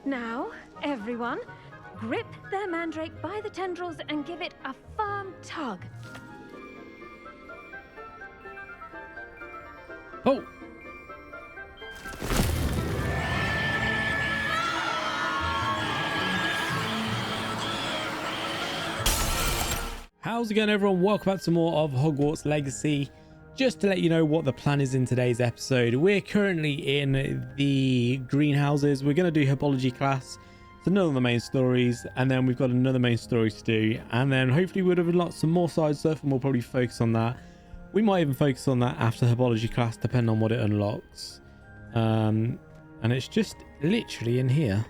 Now, everyone, grip their mandrake by the tendrils and give it a firm tug. Oh! How's it going, everyone? Welcome back to more of Hogwarts Legacy. Just to let you know what the plan is in today's episode, we're currently in the greenhouses. We're going to do herbology class, so none of the main stories, and then we've got another main story to do, and then hopefully we'll have unlocked some more side stuff and we'll probably focus on that. We might even focus on that after herbology class, depending on what it unlocks. And it's just literally in here.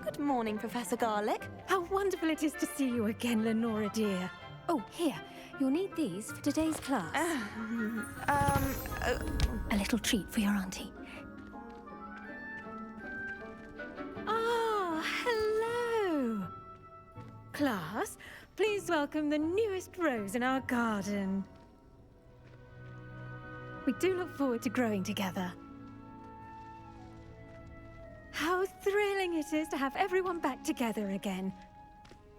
Good morning, Professor Garlick. How wonderful it is to see you again, Lenora dear. Oh, here, you'll need these for today's class. A little treat for your auntie. Ah, hello. Class, please welcome the newest rose in our garden. We do look forward to growing together. How thrilling it is to have everyone back together again.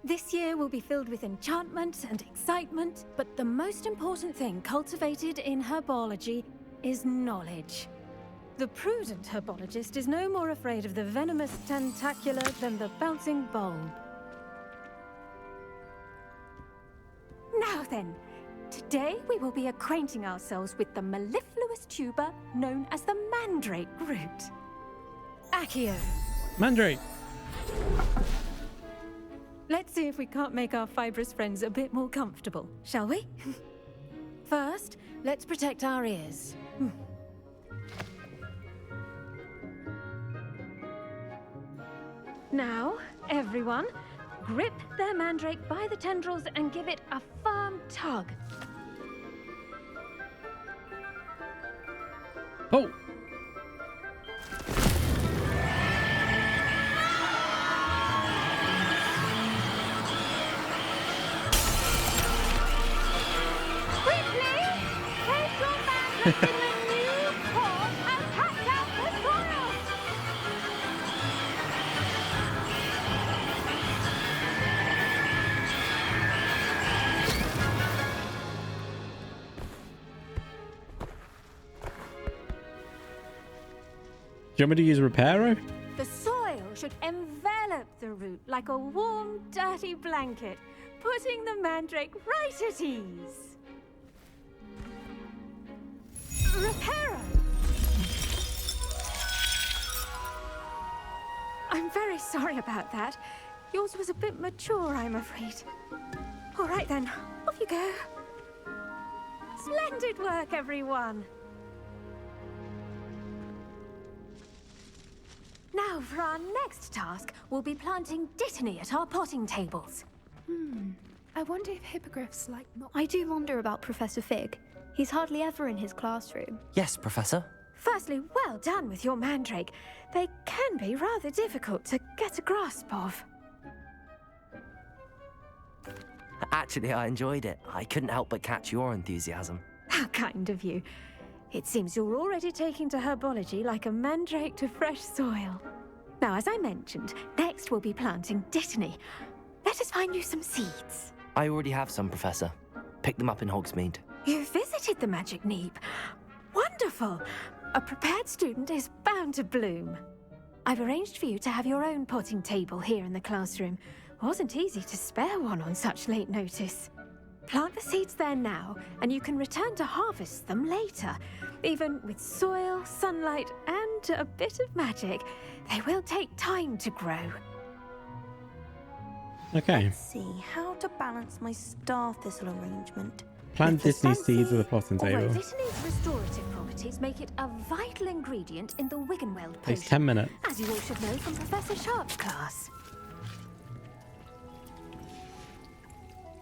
This year will be filled with enchantment and excitement, but the most important thing cultivated in herbology is knowledge. The prudent herbologist is no more afraid of the venomous tentacular than the bouncing bulb. Now then, today we will be acquainting ourselves with the mellifluous tuber known as the mandrake root. Accio. Mandrake. Let's see if we can't make our fibrous friends a bit more comfortable, shall we? First, let's protect our ears. Now, everyone, grip their mandrake by the tendrils and give it a firm tug. Oh! In the new pot and catch out the soil! Do you want me to use Reparo? The soil should envelop the root like a warm, dirty blanket, putting the mandrake right at ease. Reparo! I'm very sorry about that. Yours was a bit mature, I'm afraid. All right then, off you go. Splendid work, everyone. Now for our next task, we'll be planting dittany at our potting tables. I wonder if hippogriffs like not. I do wonder about Professor Fig. He's hardly ever in his classroom. Yes, Professor. Firstly, well done with your mandrake. They can be rather difficult to get a grasp of. Actually, I enjoyed it. I couldn't help but catch your enthusiasm. How kind of you. It seems you're already taking to herbology like a mandrake to fresh soil. Now, as I mentioned, next we'll be planting dittany. Let us find you some seeds. I already have some, Professor. Pick them up in Hogsmeade. You visited the Magic Neep. Wonderful. A prepared student is bound to bloom. I've arranged for you to have your own potting table here in the classroom. Wasn't easy to spare one on such late notice. Plant the seeds there now, and you can return to harvest them later. Even with soil, sunlight, and a bit of magic, they will take time to grow. Okay. Let's see how to balance my star thistle arrangement. Plant dittany seeds with a potting Although table. dittany's restorative properties make it a vital ingredient in the Wiggenweld potion. Takes 10 minutes. As you all should know from Professor Sharp's class.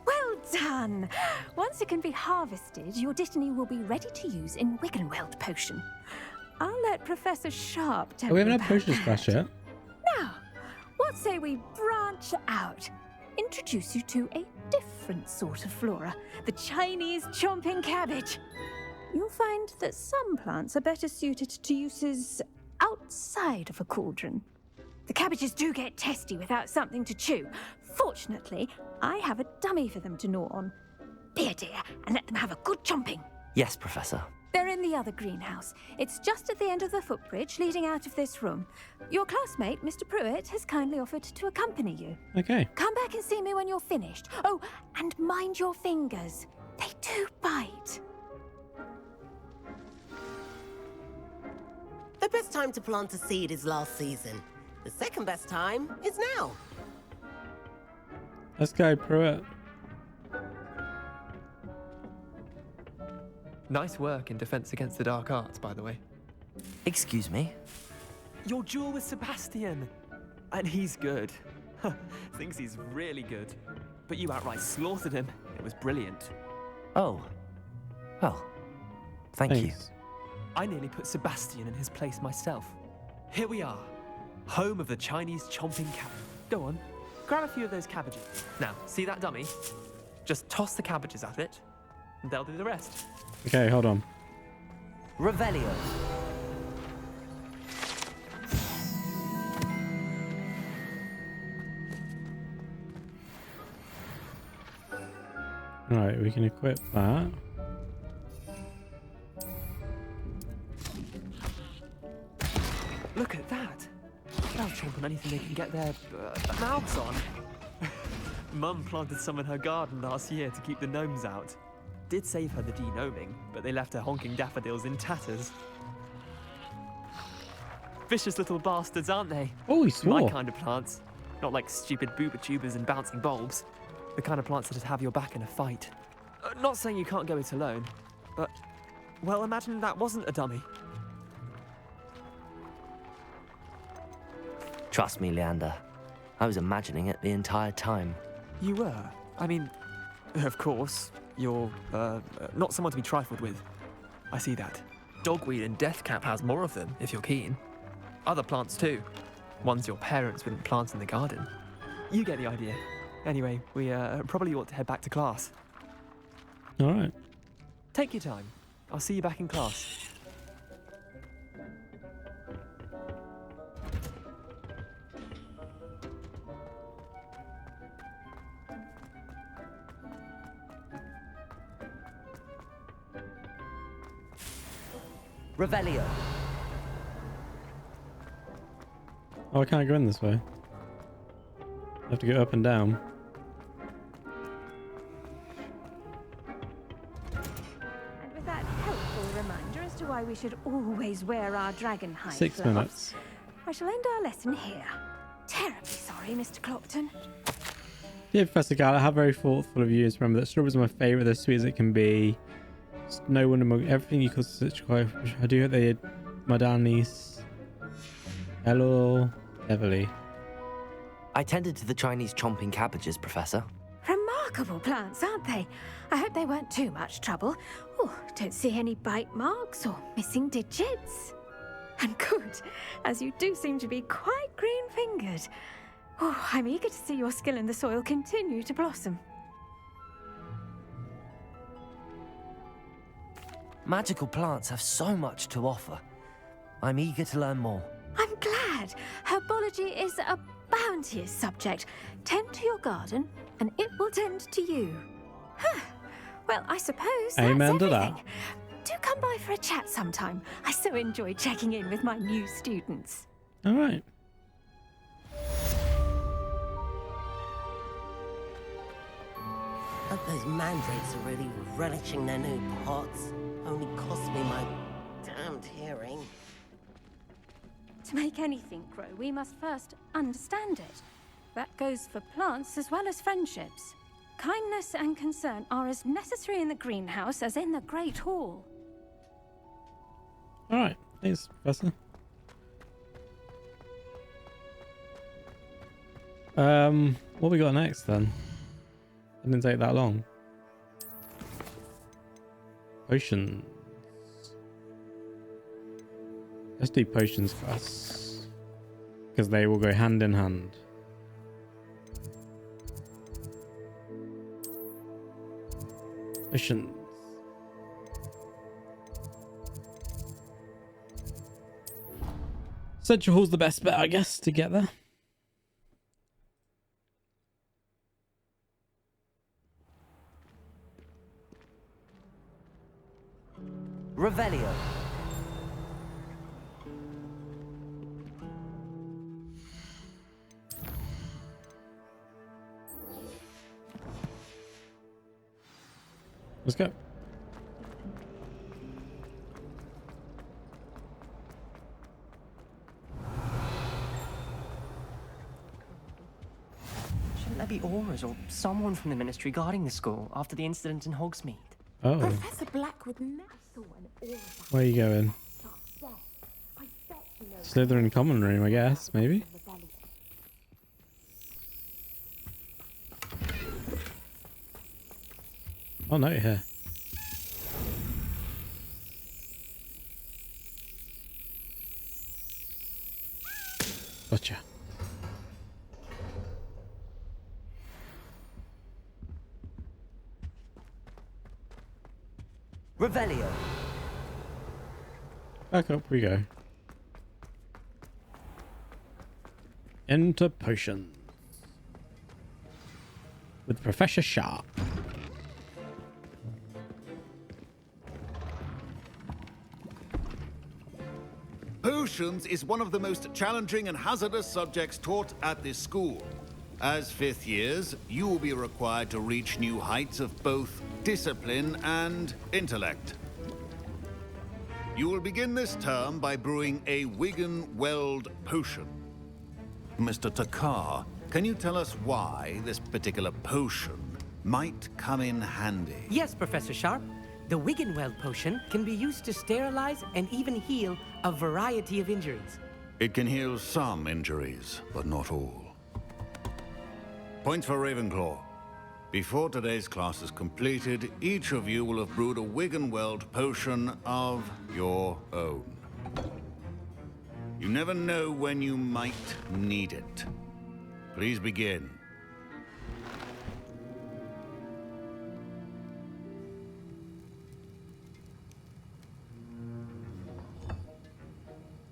Well done! Once it can be harvested, your dittany will be ready to use in Wiggenweld potion. I'll let Professor Sharp tell Oh, we you haven't had about potions that. class yet. say we branch out. Introduce you to a different sort of flora, the Chinese chomping cabbage. You'll find that some plants are better suited to uses outside of a cauldron. The cabbages do get testy without something to chew. Fortunately, I have a dummy for them to gnaw on. Be a dear and let them have a good chomping. Yes, Professor. They're in the other greenhouse. It's just at the end of the footbridge leading out of this room. Your classmate, Mr. Pruitt, has kindly offered to accompany you. Okay. Come back and see me when you're finished. Oh, and mind your fingers. They do bite. The best time to plant a seed is last season. The second best time is now. Let's go, Pruitt. Nice work in Defense Against the Dark Arts, by the way. Excuse me? Your duel with Sebastian! And he's good. Thinks he's really good. But you outright slaughtered him. It was brilliant. Oh. Well, thank you. Thanks. I nearly put Sebastian in his place myself. Here we are, home of the Chinese chomping cabbage. Go on, grab a few of those cabbages. Now, see that dummy? Just toss the cabbages at it, and they'll do the rest. Okay, hold on. Revelio. Right, we can equip that. Look at that. They'll chomp on anything they can get their mouths on. Mum planted some in her garden last year to keep the gnomes out. Did save her the de-gnoming, but they left her honking daffodils in tatters. Vicious little bastards, aren't they? Oh, he My swore. kind of plants. Not like stupid booba tubers and bouncing bulbs. The kind of plants that'd have your back in a fight. Not saying you can't go it alone, but, well, imagine that wasn't a dummy. Trust me, Leander. I was imagining it the entire time. You were? I mean, of course, you're, not someone to be trifled with. I see that. Dogweed and deathcap has more of them, if you're keen. Other plants too. Ones your parents wouldn't plant in the garden. You get the idea. Anyway, we probably ought to head back to class. All right. Take your time. I'll see you back in class. Revelio. Oh, I can't go in this way. I have to go up and down. And with that helpful reminder as to why we should always wear our dragon hide 6 gloves, minutes. I shall end our lesson here. Terribly sorry, Mr. Clopton. Dear Professor Garlick, how very thoughtful of you is remember that strawberries are my favourite, they're sweet as it can be. No one among everything you call such quite. I do hope they my darling niece. Hello, Everly. I tended to the Chinese chomping cabbages, Professor. Remarkable plants, aren't they? I hope they weren't too much trouble. Oh, don't see any bite marks or missing digits. And good, as you do seem to be quite green-fingered. Oh, I'm eager to see your skill in the soil continue to blossom. Magical plants have so much to offer. I'm eager to learn more. I'm glad. Herbology is a bounteous subject. Tend to your garden, and it will tend to you. Huh. Well, I suppose Amen that's to everything. that. Do come by for a chat sometime. I so enjoy checking in with my new students. All right. Hope those mandrakes are really relishing their new pots. Only cost me my damned hearing. To make anything grow, we must first understand it. That goes for plants as well as friendships. Kindness and concern are as necessary in the greenhouse as in the Great Hall. All right. Thanks, Professor. What we got next then? It didn't take that long. Potions. Let's do potions class. Because they will go hand in hand. Missions. Central Hall's the best bet, I guess, to get there. Revelio. Let's go. Shouldn't there be auras or someone from the ministry guarding the school after the incident in Hogsmeade? Oh, Professor Black would never. where are you going? Slytherin common room, I guess, maybe. Oh no, here. Gotcha. Revelio. Back up we go. Enter potions. With Professor Sharp. Potions is one of the most challenging and hazardous subjects taught at this school. As fifth years, you will be required to reach new heights of both discipline and intellect. You will begin this term by brewing a Wigan-Weld potion. Mr. Takar, can you tell us why this particular potion might come in handy? Yes, Professor Sharp. The Wigan-Weld potion can be used to sterilize and even heal a variety of injuries. It can heal some injuries, but not all. Points for Ravenclaw. Before today's class is completed, each of you will have brewed a Wigan-Weld potion of your own. You never know when you might need it. Please begin.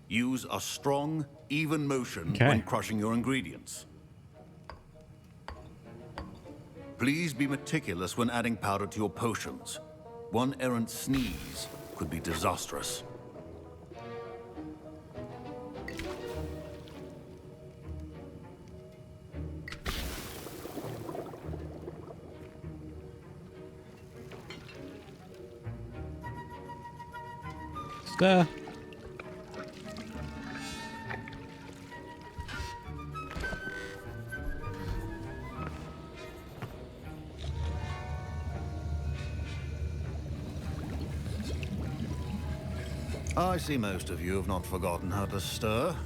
Use a strong, even motion when crushing your ingredients. Please be meticulous when adding powder to your potions. One errant sneeze could be disastrous. Stir. I see most of you have not forgotten how to stir.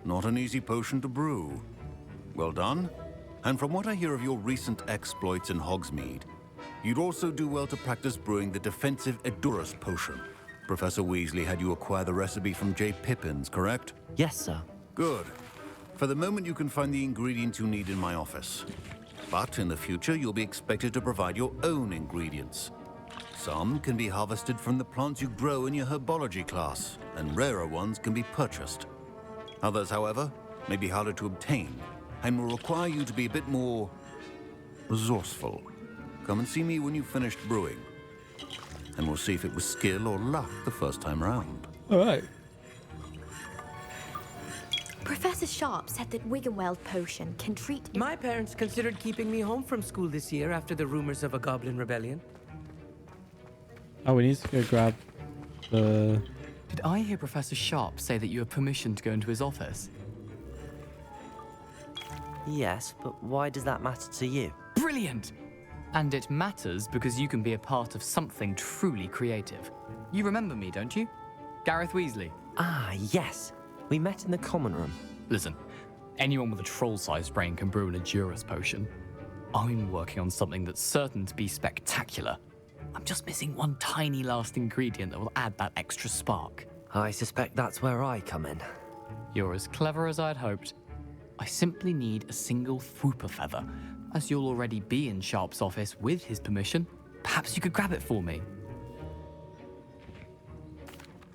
Not an easy potion to brew. Well done. And from what I hear of your recent exploits in Hogsmeade, you'd also do well to practice brewing the defensive Edurus potion. Professor Weasley had you acquire the recipe from J. Pippin's, correct? Yes, sir. Good. For the moment, you can find the ingredients you need in my office. But in the future, you'll be expected to provide your own ingredients. Some can be harvested from the plants you grow in your herbology class, and rarer ones can be purchased. Others, however, may be harder to obtain, and will require you to be a bit more resourceful. Come and see me when you've finished brewing, and we'll see if it was skill or luck the first time round. All right. Professor Sharp said that Wigan-Weld potion can treat... My parents considered keeping me home from school this year after the rumors of a goblin rebellion. Oh, we need to go grab the... Did I hear Professor Sharp say that you have permission to go into his office? Yes, but why does that matter to you? Brilliant! And it matters because you can be a part of something truly creative. You remember me, don't you? Gareth Weasley. Ah, yes. We met in the common room. Listen, anyone with a troll-sized brain can brew an Edurus potion. I'm working on something that's certain to be spectacular. I'm just missing one tiny last ingredient that will add that extra spark. I suspect that's where I come in. You're as clever as I'd hoped. I simply need a single Fwooper feather. As you'll already be in Sharp's office with his permission, perhaps you could grab it for me.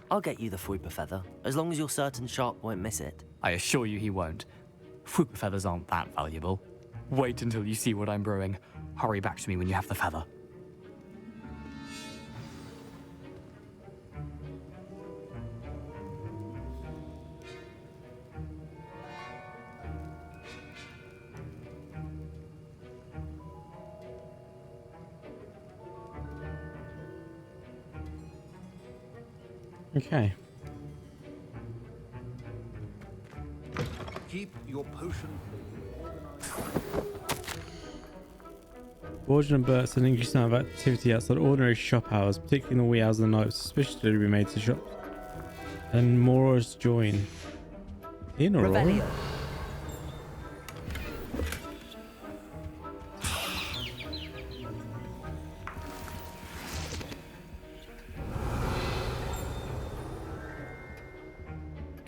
I'll get you the Fwooper feather, as long as you're certain Sharp won't miss it. I assure you he won't. Fwooper feathers aren't that valuable. Wait until you see what I'm brewing. Hurry back to me when you have the feather. Okay. Keep your potion. Fortune and bursts an increased amount of activity outside ordinary shop hours, particularly in the wee hours of the night, suspiciously be made to shops. And Mora's join. In or Revelio.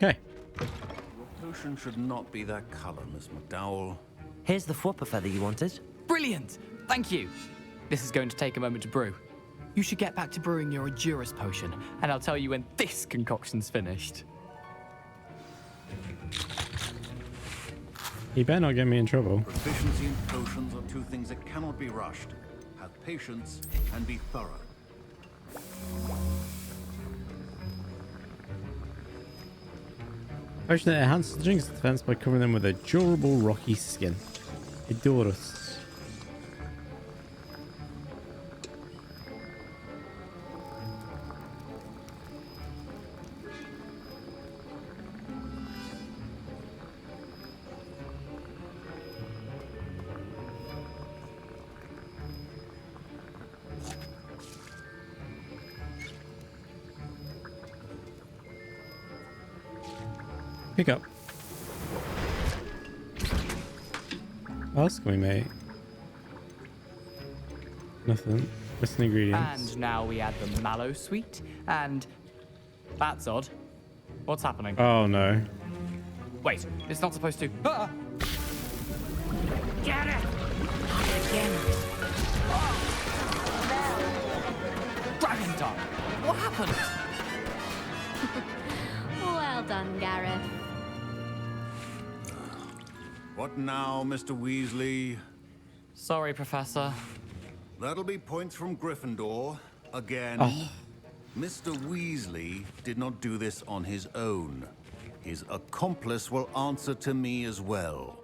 Okay. Your potion should not be that color, Miss McDowell. Here's the Fwooper feather you wanted. Brilliant! Thank you! This is going to take a moment to brew. You should get back to brewing your Edurus potion, and I'll tell you when this concoction's finished. You better not get me in trouble. Proficiency in potions are two things that cannot be rushed. Have patience and be thorough. Potion that enhances the drink's defense by covering them with a durable rocky skin. Edurus. Pick up. What else can we make? Nothing. Missing ingredients. And now we add the mallow sweet, and that's odd. What's happening? Oh no. Wait, it's not supposed to. Ah! Get it! Again. Dragon Tongue! What happened? Well done, Gareth. What now, Mr. Weasley? Sorry, Professor. That'll be points from Gryffindor. Again. Oh. Mr. Weasley did not do this on his own. His accomplice will answer to me as well.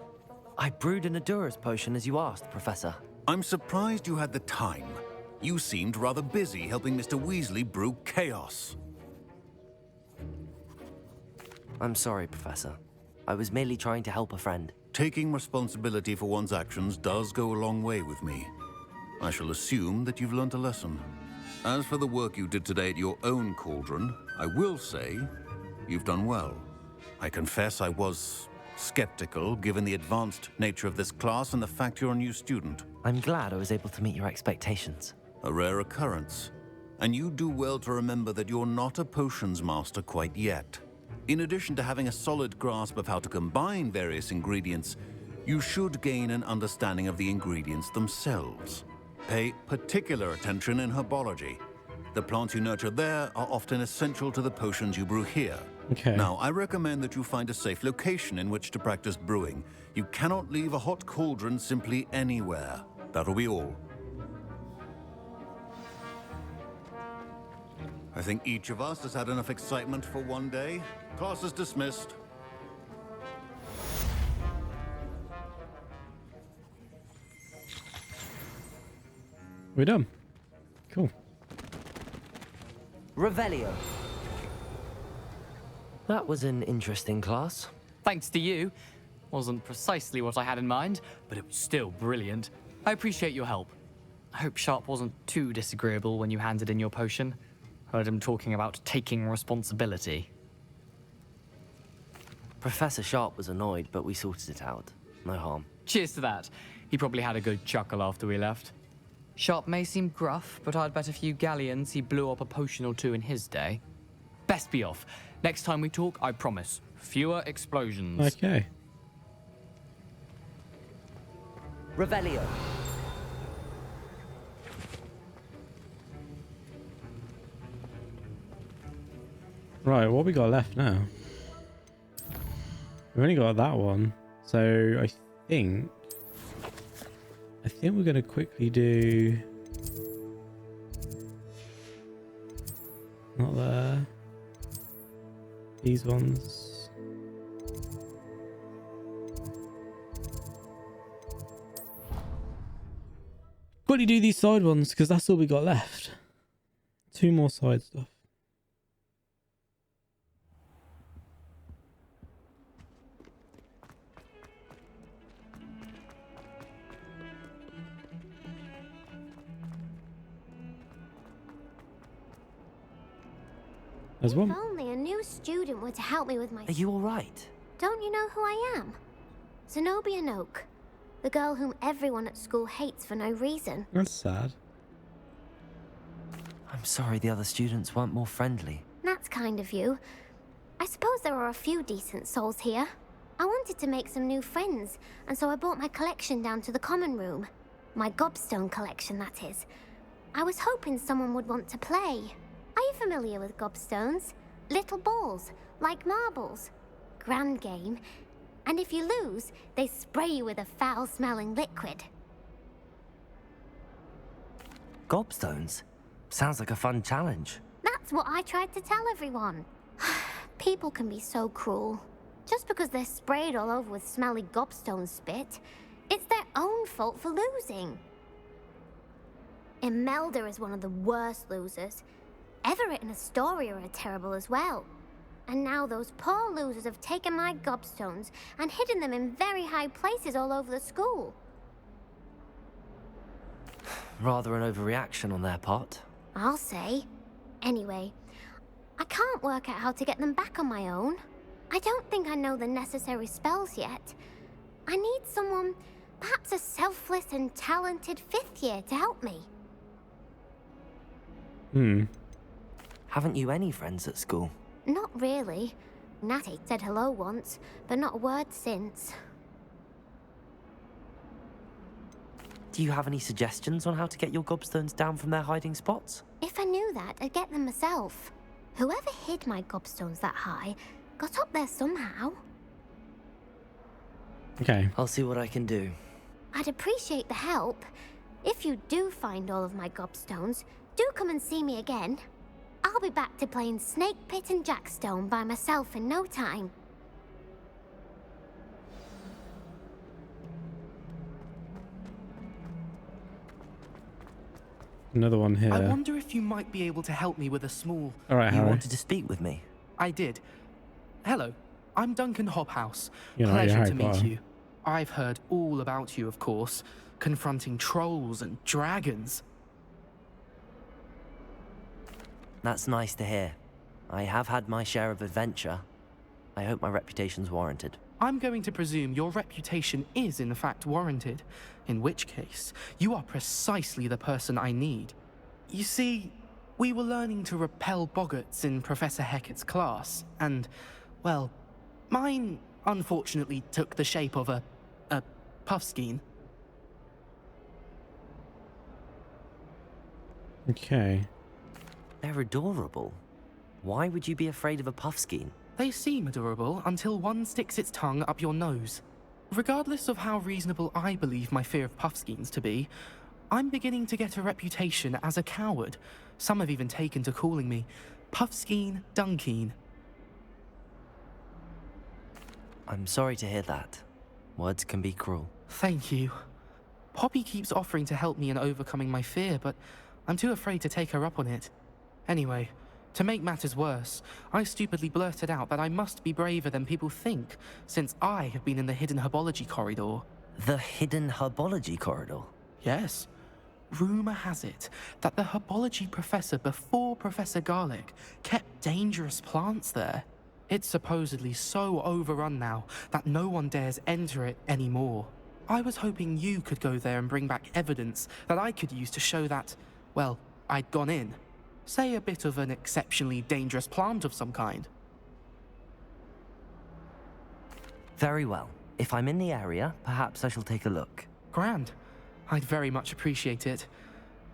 I brewed an Edurus potion as you asked, Professor. I'm surprised you had the time. You seemed rather busy helping Mr. Weasley brew chaos. I'm sorry, Professor. I was merely trying to help a friend. Taking responsibility for one's actions does go a long way with me. I shall assume that you've learnt a lesson. As for the work you did today at your own cauldron, I will say you've done well. I confess I was skeptical, given the advanced nature of this class and the fact you're a new student. I'm glad I was able to meet your expectations. A rare occurrence. And you do well to remember that you're not a potions master quite yet. In addition to having a solid grasp of how to combine various ingredients, you should gain an understanding of the ingredients themselves. Pay particular attention in herbology. The plants you nurture there are often essential to the potions you brew here. Okay. Now, I recommend that you find a safe location in which to practice brewing. You cannot leave a hot cauldron simply anywhere. That'll be all. I think each of us has had enough excitement for one day. Class is dismissed. We're done. Cool. Revelio. That was an interesting class. Thanks to you. Wasn't precisely what I had in mind, but it was still brilliant. I appreciate your help. I hope Sharp wasn't too disagreeable when you handed in your potion. Heard him talking about taking responsibility. Professor Sharp was annoyed, but we sorted it out. No harm. Cheers to that. He probably had a good chuckle after we left. Sharp may seem gruff, but I'd bet a few galleons he blew up a potion or two in his day. Best be off. Next time we talk, I promise, fewer explosions. Okay. Revelio. Right, what we got left now? We've only got that one. So I think we're gonna quickly do not there. These ones. Quickly do these side ones because that's all we got left. 2 more side stuff. There's one. If only a new student were to help me with my... Are you all right? Don't you know who I am? Zenobia Noak. The girl whom everyone at school hates for no reason. That's sad. I'm sorry the other students weren't more friendly. That's kind of you. I suppose there are a few decent souls here. I wanted to make some new friends, and so I brought my collection down to the common room. My gobstone collection, that is. I was hoping someone would want to play. Are you familiar with gobstones? Little balls, like marbles. Grand game. And if you lose, they spray you with a foul-smelling liquid. Gobstones? Sounds like a fun challenge. That's what I tried to tell everyone. People can be so cruel. Just because they're sprayed all over with smelly gobstone spit, it's their own fault for losing. Imelda is one of the worst losers. Everett and Astoria are terrible as well. And now those poor losers have taken my gobstones and hidden them in very high places all over the school. Rather an overreaction on their part. I'll say. Anyway, I can't work out how to get them back on my own. I don't think I know the necessary spells yet. I need someone, perhaps a selfless and talented 5th year to help me. Haven't you any friends at school? Not really. Natty said hello once, but not a word since. Do you have any suggestions on how to get your gobstones down from their hiding spots? If I knew that, I'd get them myself. Whoever hid my gobstones that high got up there somehow. Okay. I'll see what I can do. I'd appreciate the help. If you do find all of my gobstones, do come and see me again. I'll be back to playing Snake Pit and Jackstone by myself in no time. Another one here. I wonder if you might be able to help me with a small... All right, You Harry. wanted to speak with me? I did. Hello, I'm Duncan Hobhouse. You're not Pleasure Harry to meet Potter. you. I've heard all about you, of course, confronting trolls and dragons. That's nice to hear. I have had my share of adventure. I hope my reputation's warranted. I'm going to presume your reputation is in fact warranted, in which case, you are precisely the person I need. You see, we were learning to repel boggarts in Professor Hecat's class, and, well, mine unfortunately took the shape of a puffskein. Okay. They're adorable. Why would you be afraid of a puffskein? They seem adorable until one sticks its tongue up your nose. Regardless of how reasonable I believe my fear of puffskeins to be, I'm beginning to get a reputation as a coward. Some have even taken to calling me Puffskein Dunkeen. I'm sorry to hear that. Words can be cruel. Thank you. Poppy keeps offering to help me in overcoming my fear, but I'm too afraid to take her up on it. Anyway, to make matters worse, I stupidly blurted out that I must be braver than people think, since I have been in the hidden herbology corridor. The hidden herbology corridor? Yes. Rumor has it that the herbology professor before Professor Garlick kept dangerous plants there. It's supposedly so overrun now that no one dares enter it anymore. I was hoping you could go there and bring back evidence that I could use to show that, well, I'd gone in. Say a bit of an exceptionally dangerous plant of some kind. Very well. If I'm in the area, perhaps I shall take a look. grand. I'd very much appreciate it.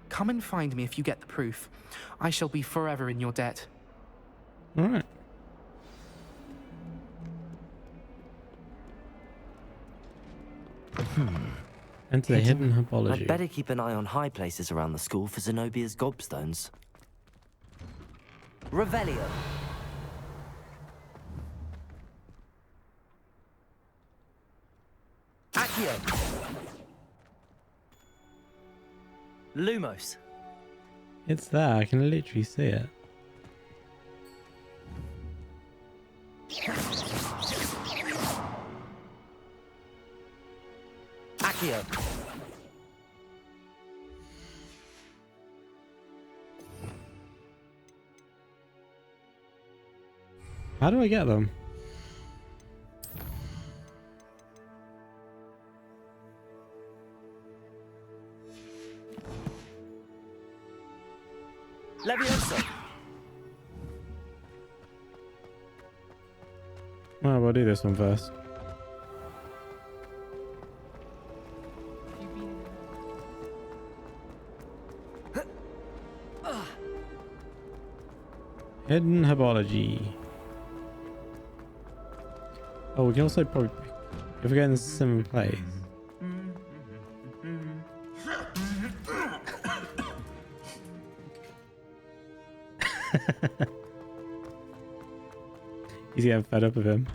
Come and find me if you get the proof. I shall be forever in your debt. All right. Enter the hidden herbology. I'd better keep an eye on high places around the school for Zenobia's gobstones. Revelio. Accio. Lumos. It's there. I can literally see it. Accio. How do I get them? Levioso. Oh, we'll do this one first. Hidden herbology. Oh, we can also probably pick, if we go in the same place. He's getting fed up with him.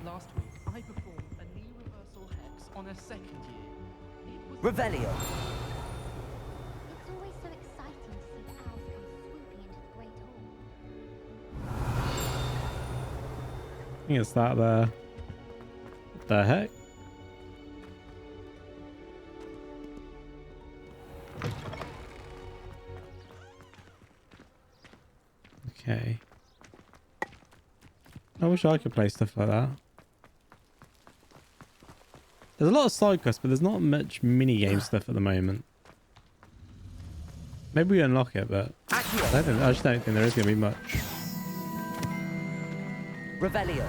Last week, I performed a knee reversal hex on a second year. Revelio. It's always so exciting to see the owls come swooping into the Great Hall. I think it's that there. What the heck? Okay. I wish I could play stuff like that. There's a lot of side quests, but there's not much mini-game stuff at the moment. Maybe we unlock it, but I just don't think there is going to be much. Revelio.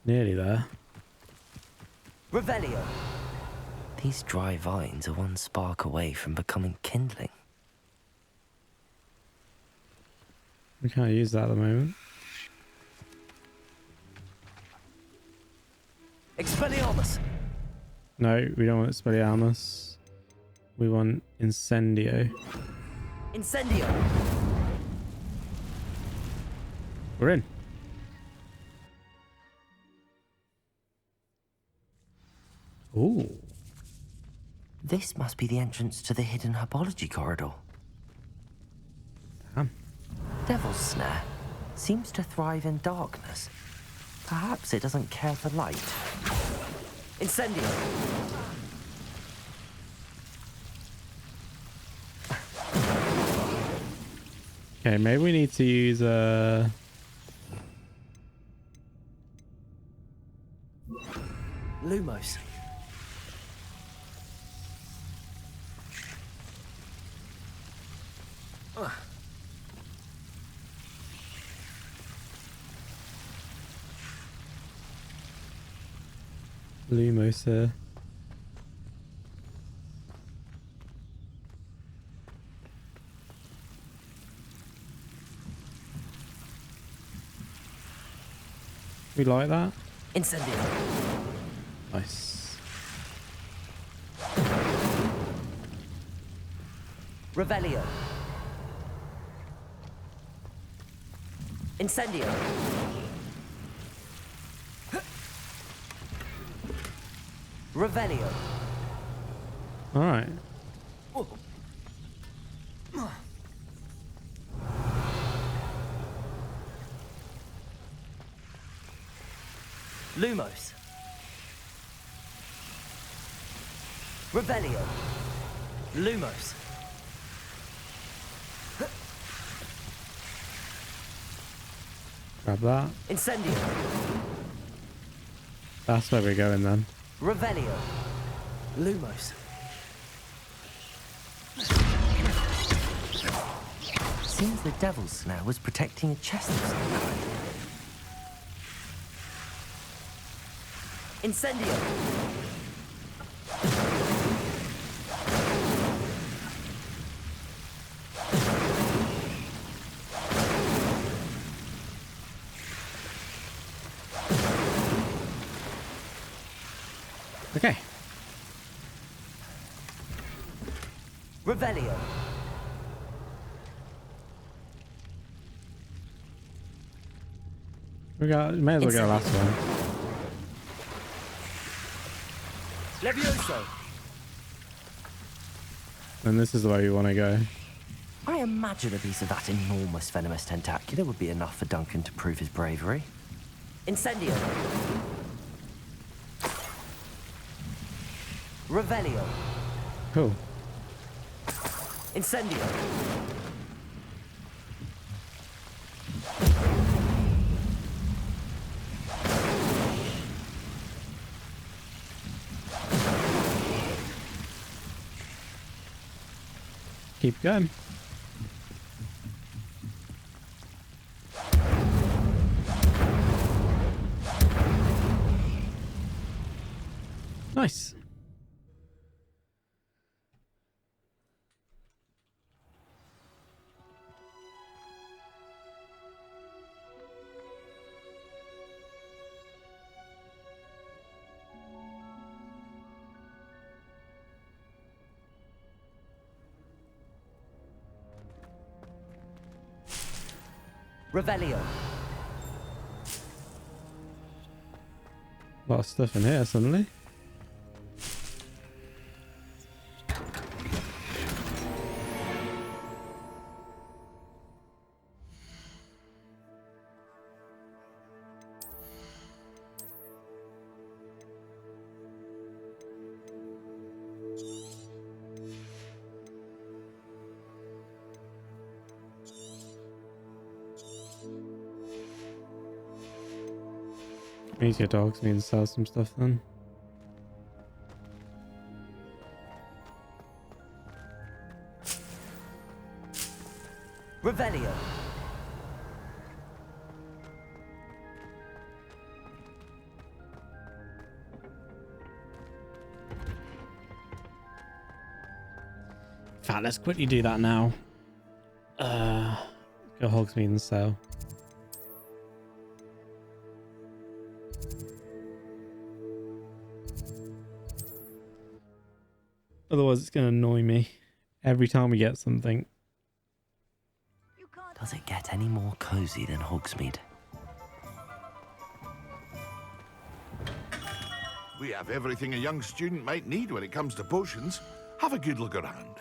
Nearly there. Revelio. These dry vines are one spark away from becoming kindling. We can't use that at the moment. Expelliarmus. No, we don't want Expelliarmus. We want Incendio. Incendio. We're in. Ooh. This must be the entrance to the hidden herbology corridor. Damn. Devil's Snare seems to thrive in darkness. Perhaps it doesn't care for light. Incendio. Okay, maybe we need to use Lumos. Lumos here. We like that. Incendio. Nice. Revelio. Incendio. Revelio. All right. Lumos. Revelio. Lumos. Grab that. Incendio. That's where we're going then. Revelio. Lumos. Seems the devil's snare was protecting a chest of some kind. Incendio. Okay. Revelio. May as well get the last one. Levioso. And this is the way we want to go. I imagine a piece of that enormous venomous tentacula would be enough for Duncan to prove his bravery. Incendio. Revelio. Cool. Incendio. Keep going. Nice. Revelio. A lot of stuff in here suddenly. We need to get dogs. We need to sell some stuff then. Revelio. In fact, let's quickly do that now. Go Hogsmeade and sell. Otherwise, it's going to annoy me every time we get something. Does it get any more cozy than Hogsmeade? We have everything a young student might need when it comes to potions. Have a good look around.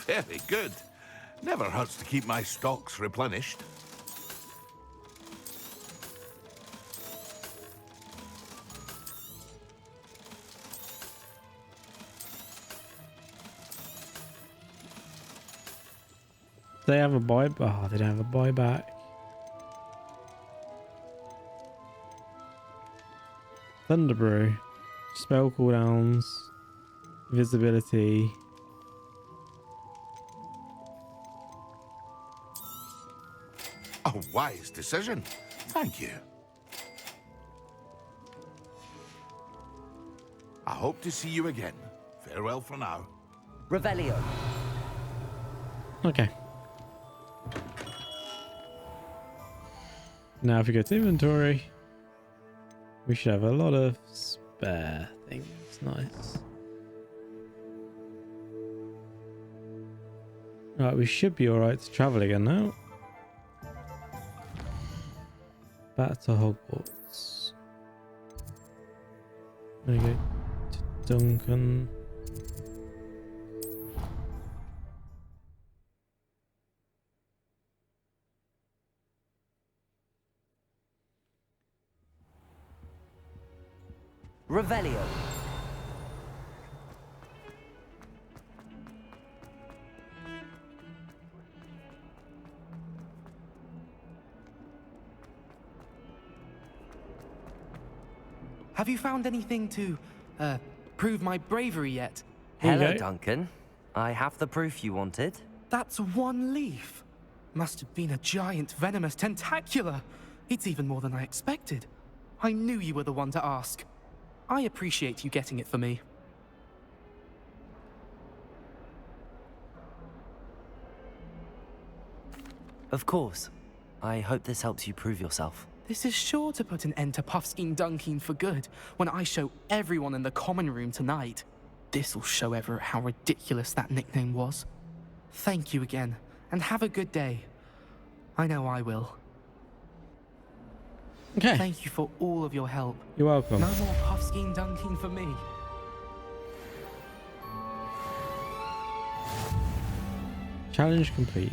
Very good. Never hurts to keep my stocks replenished. They have a buy. Oh, they don't have a buyback. Thunderbrew. Spell cooldowns. Visibility. A wise decision. Thank you. I hope to see you again. Farewell for now. Revelio. Okay. Now if we go to inventory, we should have a lot of spare things. Nice. Right, we should be alright to travel again now. Back to Hogwarts. I'm gonna go to Duncan. Revelio. Have you found anything to, prove my bravery yet? Hello, Duncan. I have the proof you wanted. That's one leaf. Must have been a giant venomous tentacula. It's even more than I expected. I knew you were the one to ask. I appreciate you getting it for me. Of course. I hope this helps you prove yourself. This is sure to put an end to Puffskein Dunkeen for good when I show everyone in the common room tonight. This'll show Everett how ridiculous that nickname was. Thank you again, and have a good day. I know I will. Okay. Thank you for all of your help. You're welcome. No more Puffskein Dunkeen for me. Challenge complete.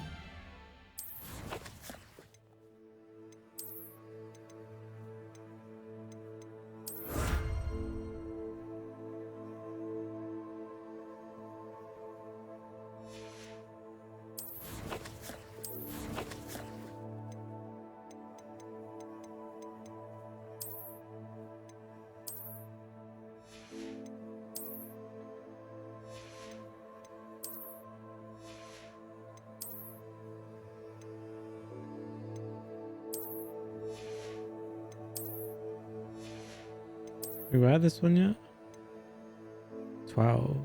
We read this one yet? 12.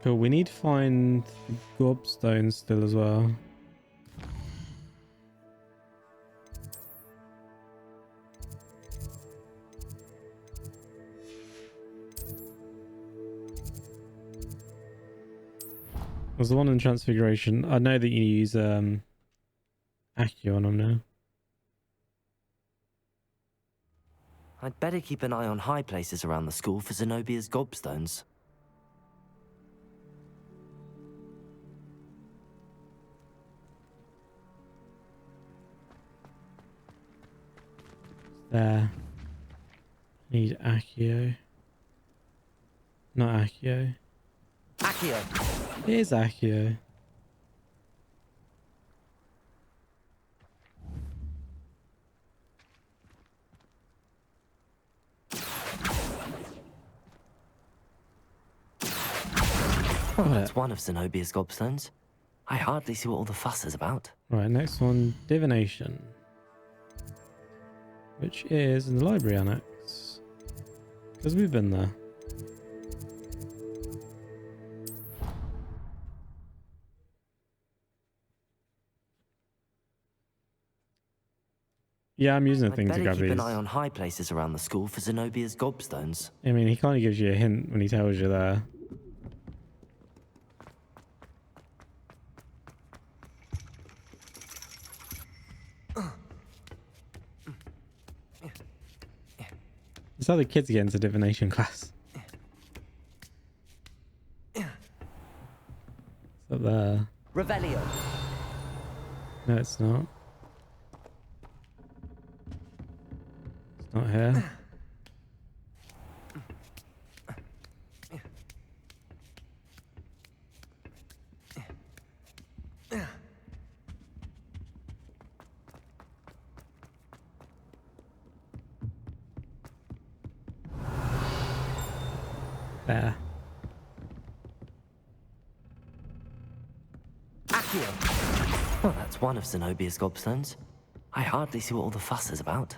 Cool, we need to find the gobstones still as well. There's the one in Transfiguration. I know that you use Accio on them now. I'd better keep an eye on high places around the school for Zenobia's gobstones. There. Need Accio. Not Accio. Accio! Here's Accio. Oh, that's one of Zenobia's gobstones. I hardly see what all the fuss is about. Right, next one, Divination. Which is in the library annex. Because we've been there. Yeah, I'm using the thing to grab keep these. an eye on high places around the school for Zenobia's gobstones. I mean, he kind of gives you a hint when he tells you there. It's how the kids get into divination class. It's up there. Revelio. No, it's not. It's not here. There. Accio. Well, that's one of Zenobia's gobstones. I hardly see what all the fuss is about.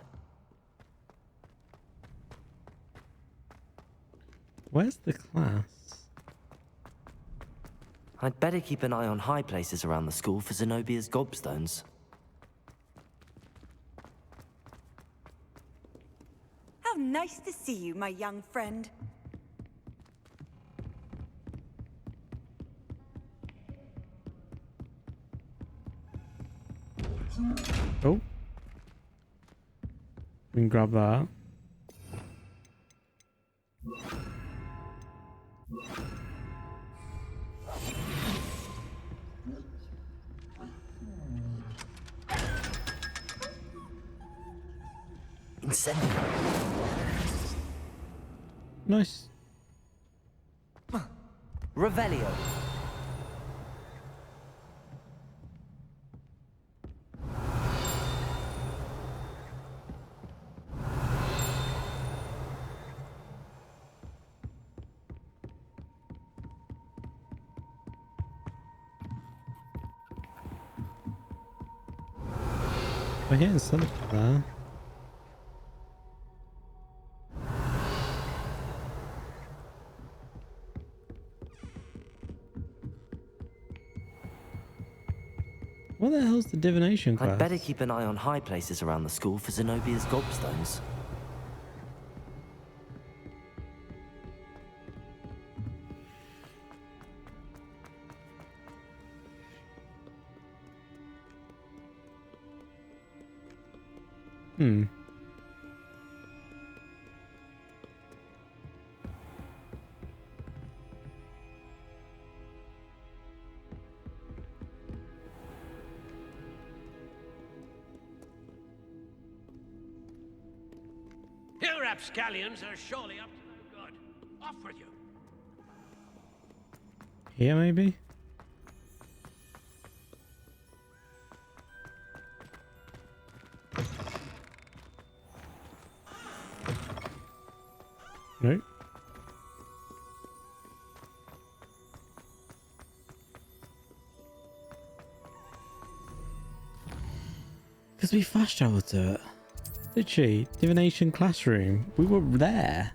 Where's the class? I'd better keep an eye on high places around the school for Zenobia's gobstones. How nice to see you, my young friend. Oh. We can grab that. Nice. Revelio. We're hitting something there. What the hell's the divination class? I'd better keep an eye on high places around the school for Zenobia's gobstones. You rapscallions are surely up to no good. Off with you. Here, maybe? Nope. Because we fast traveled to it. Literally, divination classroom. We were there.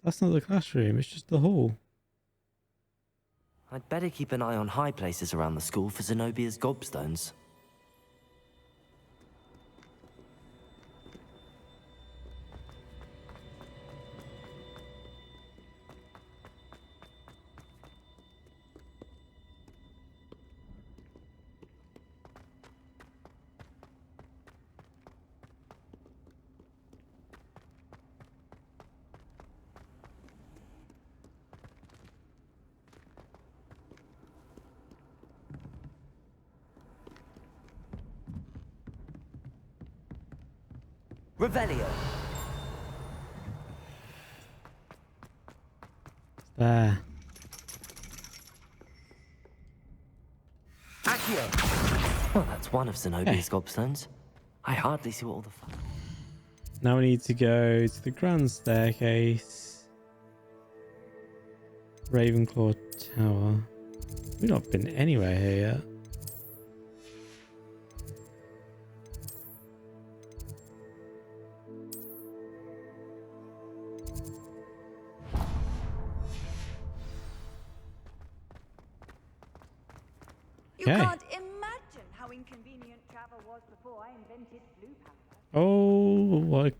That's not the classroom, it's just the hall. I'd better keep an eye on high places around the school for Zenobia's gobstones. Revelio. There. Accio. Well, that's one of Zenobia's gobstones. I hardly see what all the fun. Now we need to go to the grand staircase. Ravenclaw Tower. We've not been anywhere here yet. You Okay. can't imagine how inconvenient travel was before I invented blue powder. Oh, well, I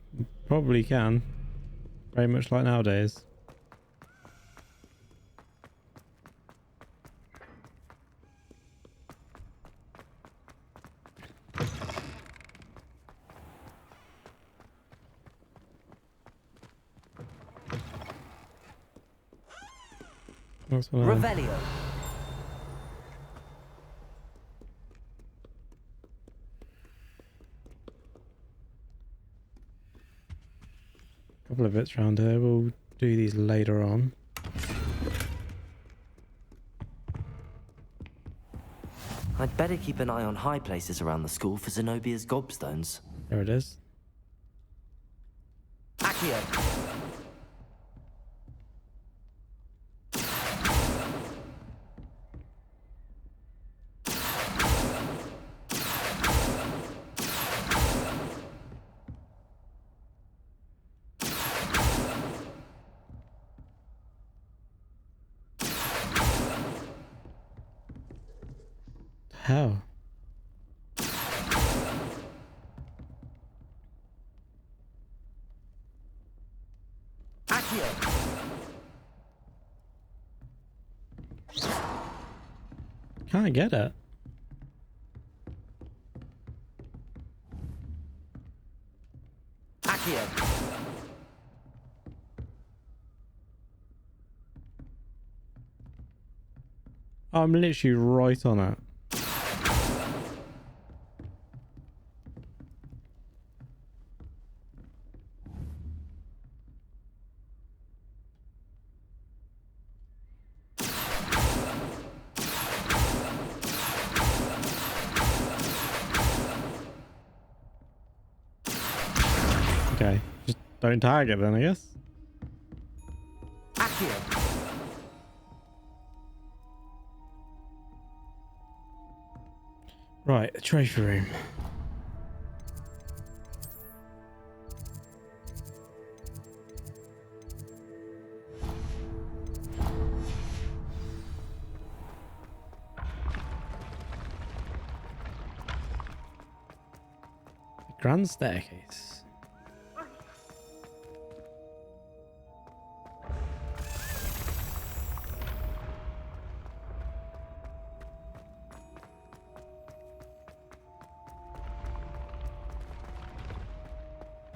probably can. Very much like nowadays. What's going on? Revelio. Couple of bits around here. We'll do these later on. I'd better keep an eye on high places around the school for Zenobia's gobstones. There it is. Accio. How? Accio. Can't get it. Accio. I'm literally right on it. Okay, just don't tag it then, I guess. Accio. Right, the trophy room. Grand staircase.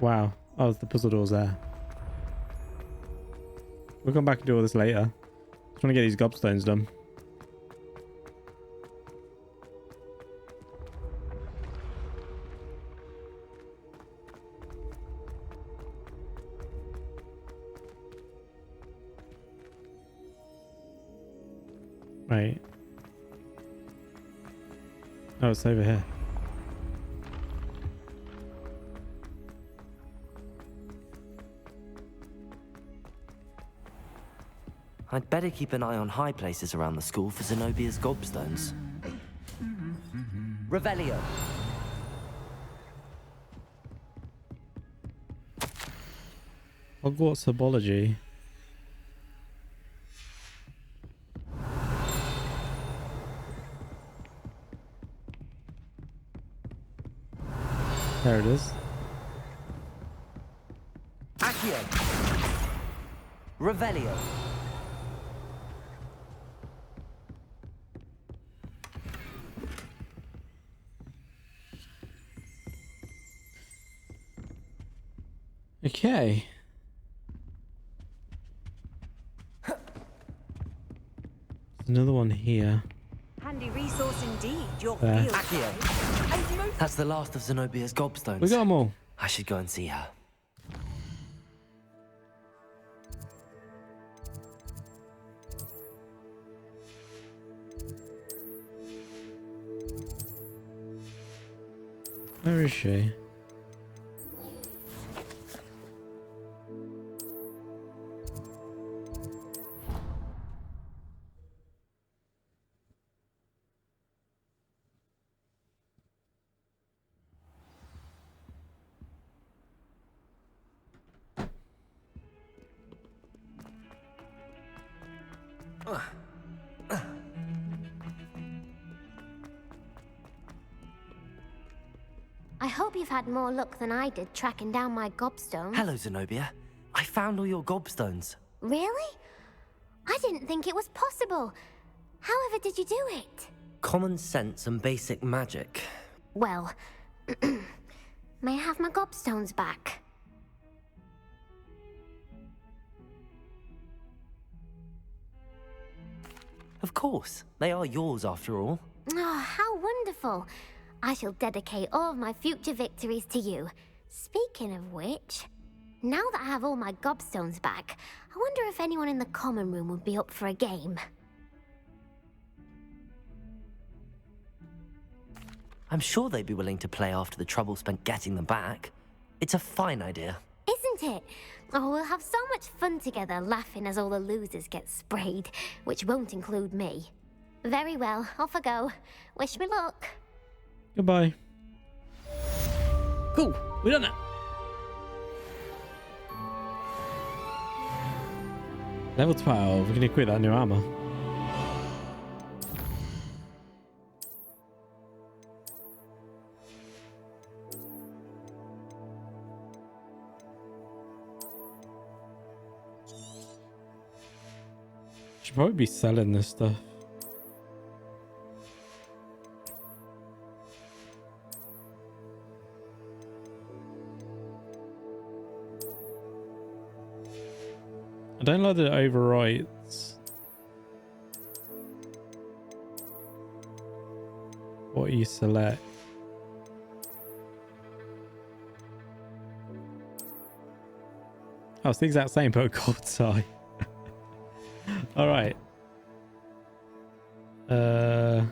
Wow. Oh, the puzzle door's there. We'll come back and do all this later. Just want to get these gobstones done. Right. Oh, it's over here. I'd better keep an eye on high places around the school for Zenobia's gobstones. Revelio. Hogwarts Herbology. There it is. Accio. Revelio. Okay. There's another one here. Handy resource indeed, your There. field. Accio. That's the last of Zenobia's gobstones. We got them all. I should go and see her. Where is she? I hope you've had more luck than I did tracking down my gobstones. Hello, Zenobia. I found all your gobstones. Really? I didn't think it was possible. However did you do it? Common sense and basic magic. Well, may I have my gobstones back? Of course. They are yours after all. Oh, how wonderful. I shall dedicate all of my future victories to you. Speaking of which, now that I have all my gobstones back, I wonder if anyone in the common room would be up for a game. I'm sure they'd be willing to play after the trouble spent getting them back. It's a fine idea. Isn't it? Oh, we'll have so much fun together laughing as all the losers get sprayed, which won't include me. Very well, off I go. Wish me luck. Goodbye. Cool. We done it. Level 12. We can equip that new armor. Should probably be selling this stuff. I don't like that it overwrites what you select. Oh, it's the exact same, but a gold tie. All right. I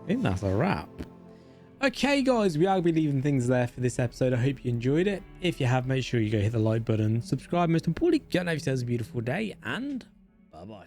think that's a wrap. Okay, guys, we are going to be leaving things there for this episode. I hope you enjoyed it. If you have, make sure you go hit the like button, subscribe. Most importantly, get an have yourselves a beautiful day, and bye-bye.